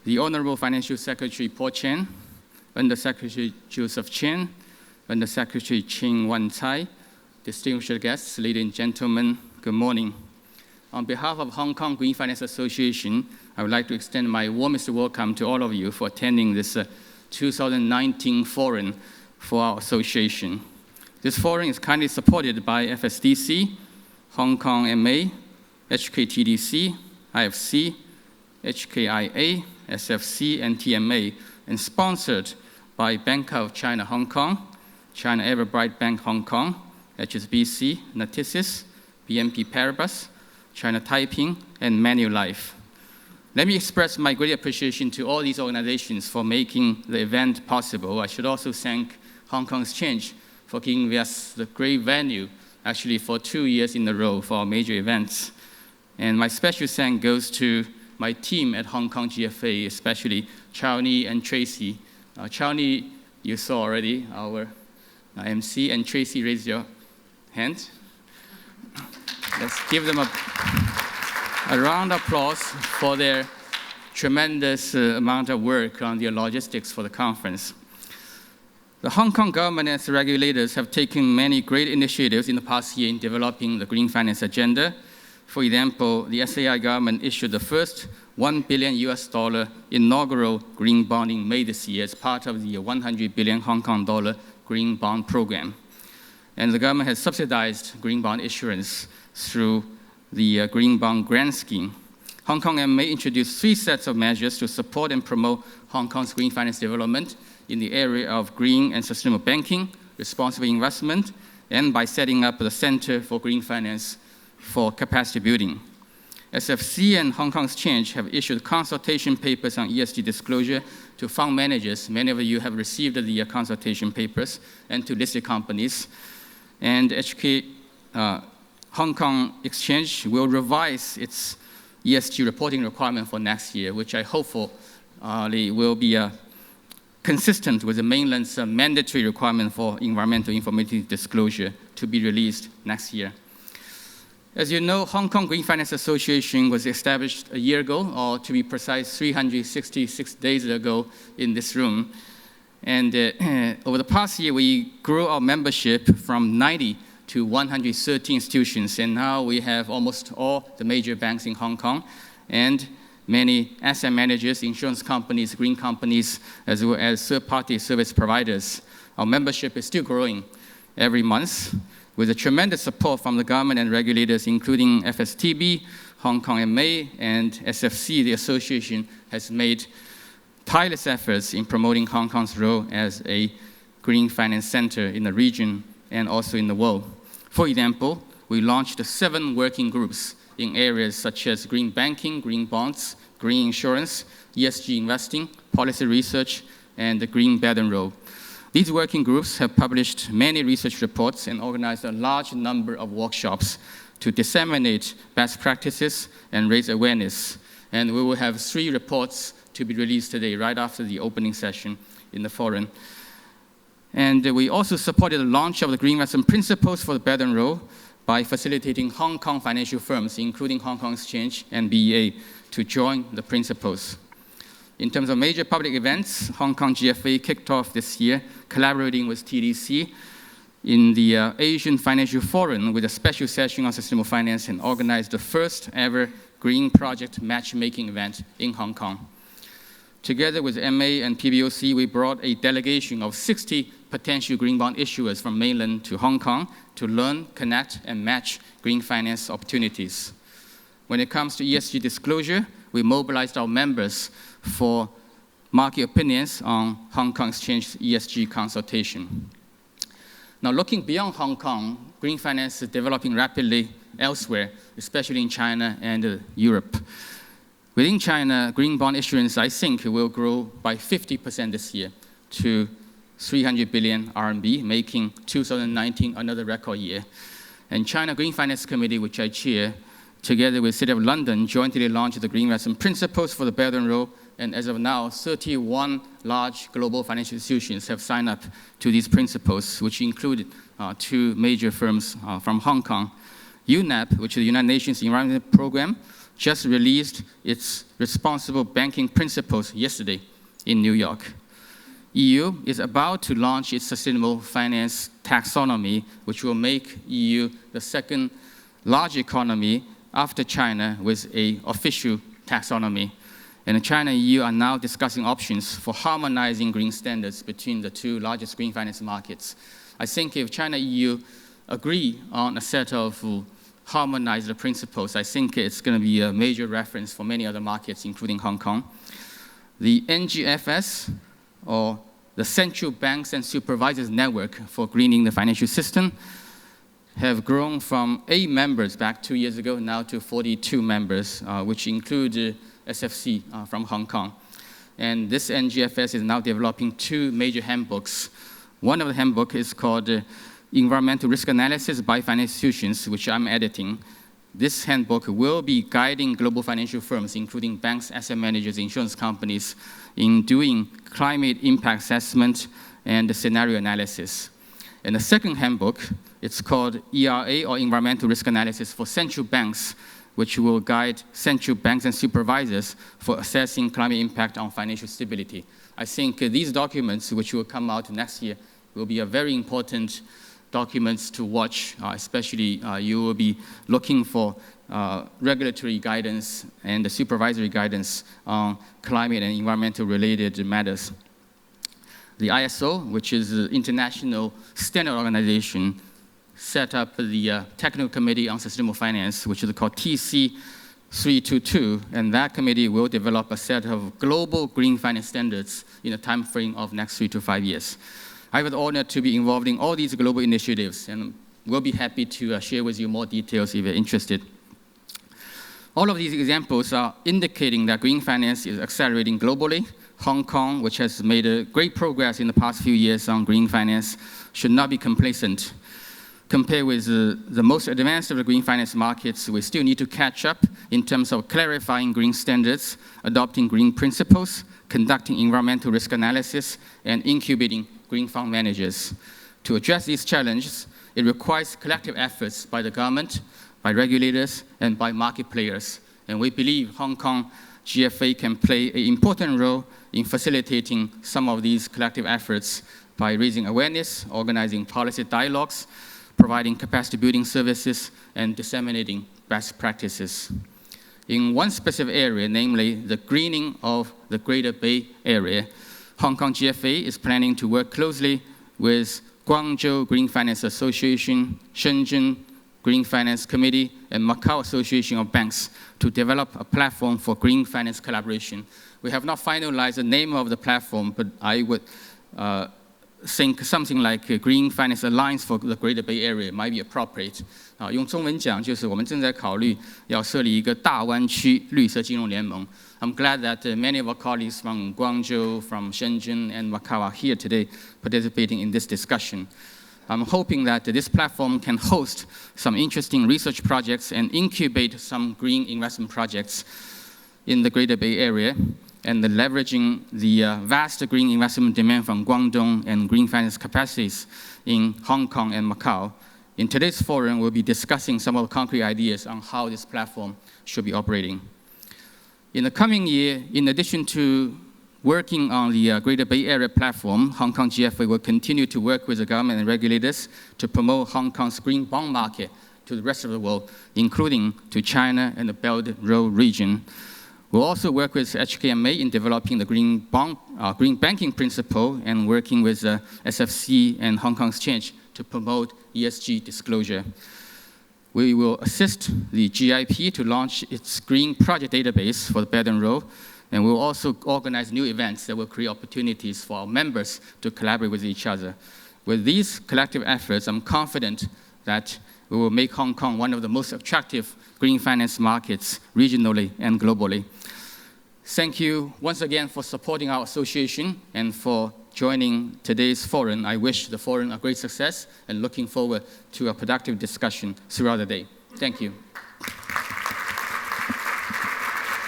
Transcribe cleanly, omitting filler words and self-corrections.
the Honorable Financial Secretary Paul Chen, Under-Secretary Joseph Chen, Under-Secretary Ching Wan-Tsai, distinguished guests, ladies and gentlemen, good morning. On behalf of Hong Kong Green Finance Association, I would like to extend my warmest welcome to all of you for attending this 2019 forum for our association. This forum is kindly supported by FSDC, Hong Kong MA, HKTDC, IFC, HKIA, SFC, and TMA, and sponsored by Bank of China Hong Kong, China Everbright Bank Hong Kong, HSBC, Natixis, BNP Paribas, China Taiping, and Manulife. Let me express my great appreciation to all these organizations for making the event possible. I should also thank Hong Kong Exchange for giving us the great venue, actually for 2 years in a row for our major events. And my special thanks goes to my team at Hong Kong GFA, especially Charlie and Tracy. Charlie, you saw already, our MC, and Tracy, raise your hand. Let's give them a round of applause for their tremendous amount of work on the logistics for the conference. The Hong Kong government and its regulators have taken many great initiatives in the past year in developing the green finance agenda. For example, the SAI government issued the first $1 billion inaugural green bond in May this year as part of the 100 billion Hong Kong dollar green bond program. And the government has subsidized green bond issuance through the green bond grant scheme. Hong Kong MA introduced 3 sets of measures to support and promote Hong Kong's green finance development in the area of green and sustainable banking, responsible investment, and by setting up the Center for Green Finance for capacity building. SFC and Hong Kong Exchange have issued consultation papers on ESG disclosure to fund managers. Many of you have received the consultation papers, and to listed companies. And Hong Kong Exchange will revise its ESG reporting requirement for next year, which I hope will be consistent with the mainland's mandatory requirement for environmental information disclosure to be released next year. As you know, Hong Kong Green Finance Association was established a year ago, or to be precise, 366 days ago in this room. And over the past year, we grew our membership from 90 to 113 institutions, and now we have almost all the major banks in Hong Kong, and many asset managers, insurance companies, green companies, as well as third-party service providers. Our membership is still growing every month, with a tremendous support from the government and regulators, including FSTB, Hong Kong MA, and SFC. The association has made tireless efforts in promoting Hong Kong's role as a green finance center in the region and also in the world. For example, we launched 7 working groups in areas such as green banking, green bonds, green insurance, ESG investing, policy research, and the Green Belt and Road. These working groups have published many research reports and organized a large number of workshops to disseminate best practices and raise awareness. And we will have 3 reports to be released today, right after the opening session in the forum. And we also supported the launch of the Green Investment Principles for the Belt and Road by facilitating Hong Kong financial firms, including Hong Kong Exchange and BEA, to join the principles. In terms of major public events, Hong Kong GFA kicked off this year, collaborating with TDC in the Asian Financial Forum with a special session on sustainable finance, and organized the first ever green project matchmaking event in Hong Kong. Together with MA and PBOC, we brought a delegation of 60 potential green bond issuers from mainland to Hong Kong to learn, connect, and match green finance opportunities. When it comes to ESG disclosure, we mobilized our members for market opinions on Hong Kong Exchange's ESG consultation. Now, looking beyond Hong Kong, green finance is developing rapidly elsewhere, especially in China and Europe. Within China, green bond issuance, I think, will grow by 50% this year to 300 billion RMB, making 2019 another record year. And China Green Finance Committee, which I chair, together with the City of London, jointly launched the Green Investment Principles for the Belt and Road, and as of now, 31 large global financial institutions have signed up to these principles, which include 2 major firms from Hong Kong. UNEP, which is the United Nations Environment Program, just released its responsible banking principles yesterday in New York. EU is about to launch its sustainable finance taxonomy, which will make EU the second large economy after China with an official taxonomy. And China and EU are now discussing options for harmonizing green standards between the two largest green finance markets. I think if China and EU agree on a set of harmonized principles, I think it's going to be a major reference for many other markets, including Hong Kong. The NGFS, or the Central Banks and Supervisors Network for Greening the Financial System, have grown from 8 members back 2 years ago now to 42 members, which include SFC from Hong Kong. And this NGFS is now developing 2 major handbooks. One of the handbooks is called Environmental Risk Analysis by Financial Institutions, which I'm editing. This handbook will be guiding global financial firms, including banks, asset managers, insurance companies, in doing climate impact assessment and scenario analysis. And the second handbook, it's called ERA, or Environmental Risk Analysis for Central Banks, which will guide central banks and supervisors for assessing climate impact on financial stability. I think these documents, which will come out next year, will be a very important documents to watch, especially you will be looking for regulatory guidance and supervisory guidance on climate and environmental related matters. The ISO, which is the International Standard Organization, set up the Technical Committee on Sustainable Finance, which is called TC322, and that committee will develop a set of global green finance standards in a time frame of next 3 to 5 years. I have the honor to be involved in all these global initiatives, and we'll be happy to share with you more details if you're interested. All of these examples are indicating that green finance is accelerating globally. Hong Kong, which has made great progress in the past few years on green finance, should not be complacent. Compared with the most advanced of the green finance markets, we still need to catch up in terms of clarifying green standards, adopting green principles, conducting environmental risk analysis, and incubating green fund managers. To address these challenges, it requires collective efforts by the government, by regulators, and by market players. And we believe Hong Kong GFA can play an important role in facilitating some of these collective efforts by raising awareness, organizing policy dialogues, providing capacity building services, and disseminating best practices. In one specific area, namely the greening of the Greater Bay Area, Hong Kong GFA is planning to work closely with Guangzhou Green Finance Association, Shenzhen Green Finance Committee, and Macau Association of Banks to develop a platform for green finance collaboration. We have not finalized the name of the platform, but I would think something like a Green Finance Alliance for the Greater Bay Area might be appropriate. 用中文讲，就是我们正在考虑要设立一个大湾区绿色金融联盟。I'm glad that many of our colleagues from Guangzhou, from Shenzhen, and Macau are here today participating in this discussion. I'm hoping that this platform can host some interesting research projects and incubate some green investment projects in the Greater Bay Area, and leveraging the vast green investment demand from Guangdong and green finance capacities in Hong Kong and Macau. In today's forum, we'll be discussing some of the concrete ideas on how this platform should be operating. In the coming year, in addition to working on the Greater Bay Area platform, Hong Kong GFA will continue to work with the government and regulators to promote Hong Kong's green bond market to the rest of the world, including to China and the Belt and Road region. We'll also work with HKMA in developing the green banking principle and working with SFC and Hong Kong Exchange to promote ESG disclosure. We will assist the GIP to launch its green project database for the Belt and Road, and we'll also organize new events that will create opportunities for our members to collaborate with each other. With these collective efforts, I'm confident that we will make Hong Kong one of the most attractive green finance markets regionally and globally. Thank you once again for supporting our association and for joining today's forum. I wish the forum a great success and looking forward to a productive discussion throughout the day. Thank you.